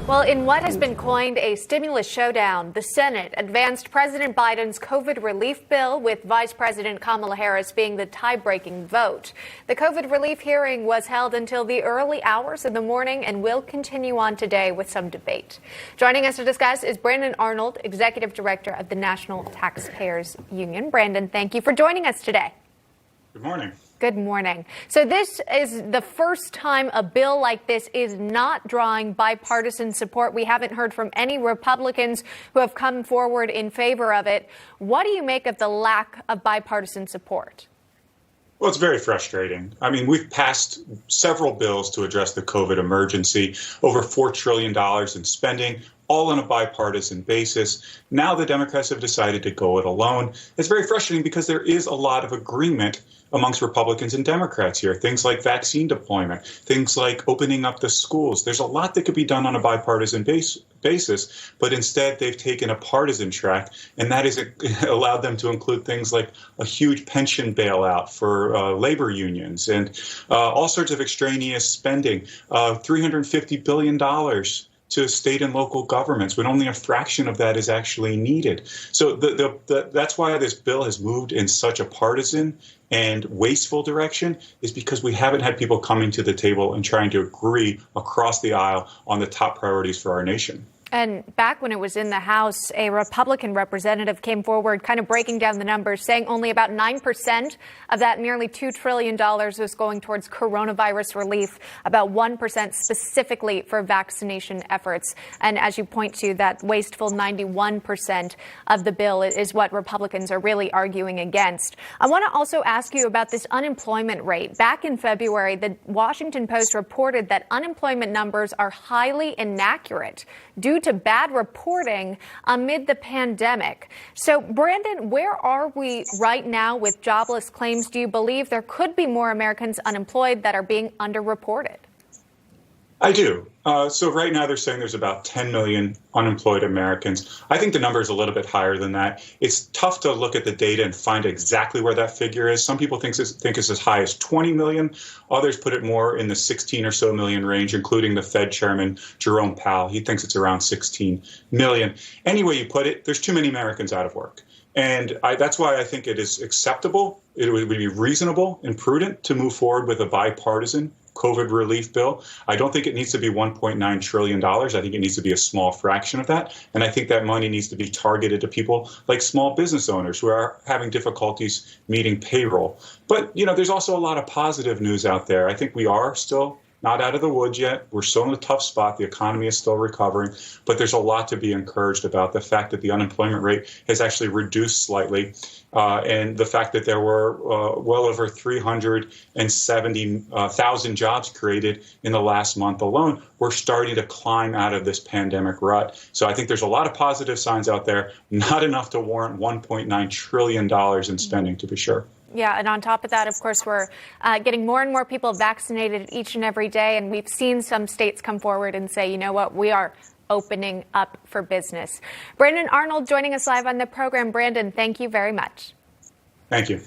Well, in what has been coined a stimulus showdown, the Senate advanced President Biden's COVID relief bill, with Vice President Kamala Harris being the tie-breaking vote. The COVID relief hearing was held until the early hours of the morning and will continue on today with some debate. Joining us to discuss is Brandon Arnold, Executive Director of the National Taxpayers Union. Brandon, thank you for joining us today. Good morning. Good morning. So this is the first time a bill like this is not drawing bipartisan support. We haven't heard from any Republicans who have come forward in favor of it. What do you make of the lack of bipartisan support? Well, it's very frustrating. I mean, we've passed several bills to address the COVID emergency, over $4 trillion in spending, all on a bipartisan basis. Now the Democrats have decided to go it alone. It's very frustrating because there is a lot of agreement amongst Republicans and Democrats here. Things like vaccine deployment, things like opening up the schools. There's a lot that could be done on a bipartisan basis, but instead they've taken a partisan track, and that has allowed them to include things like a huge pension bailout for labor unions and all sorts of extraneous spending, $350 billion to state and local governments, when only a fraction of that is actually needed. So that's why this bill has moved in such a partisan and wasteful direction, is because we haven't had people coming to the table and trying to agree across the aisle on the top priorities for our nation. And back when it was in the House, a Republican representative came forward kind of breaking down the numbers, saying only about 9% of that nearly $2 trillion was going towards coronavirus relief, about 1% specifically for vaccination efforts. And as you point to, that wasteful 91% of the bill is what Republicans are really arguing against. I want to also ask you about this unemployment rate. Back in February, the Washington Post reported that unemployment numbers are highly inaccurate due to bad reporting amid the pandemic. So, Brandon, where are we right now with jobless claims? Do you believe there could be more Americans unemployed that are being underreported? I do. So right now they're saying there's about 10 million unemployed Americans. I think the number is a little bit higher than that. It's tough to look at the data and find exactly where that figure is. Some people think it's as high as 20 million. Others put it more in the 16 or so million range, including the Fed chairman, Jerome Powell. He thinks it's around 16 million. Any way you put it, there's too many Americans out of work. And that's why I think it is acceptable. It would be reasonable and prudent to move forward with a bipartisan COVID relief bill. I don't think it needs to be $1.9 trillion. I think it needs to be a small fraction of that. And I think that money needs to be targeted to people like small business owners who are having difficulties meeting payroll. But, there's also a lot of positive news out there. I think we are still not out of the woods yet. We're still in a tough spot. The economy is still recovering, but there's a lot to be encouraged about. The fact that the unemployment rate has actually reduced slightly, and the fact that there were well over 370,000 jobs created in the last month alone. We're starting to climb out of this pandemic rut. So I think there's a lot of positive signs out there, not enough to warrant $1.9 trillion in spending, to be sure. Yeah, and on top of that, of course, we're getting more and more people vaccinated each and every day. And we've seen some states come forward and say, you know what, we are opening up for business. Brandon Arnold joining us live on the program. Brandon, thank you very much. Thank you.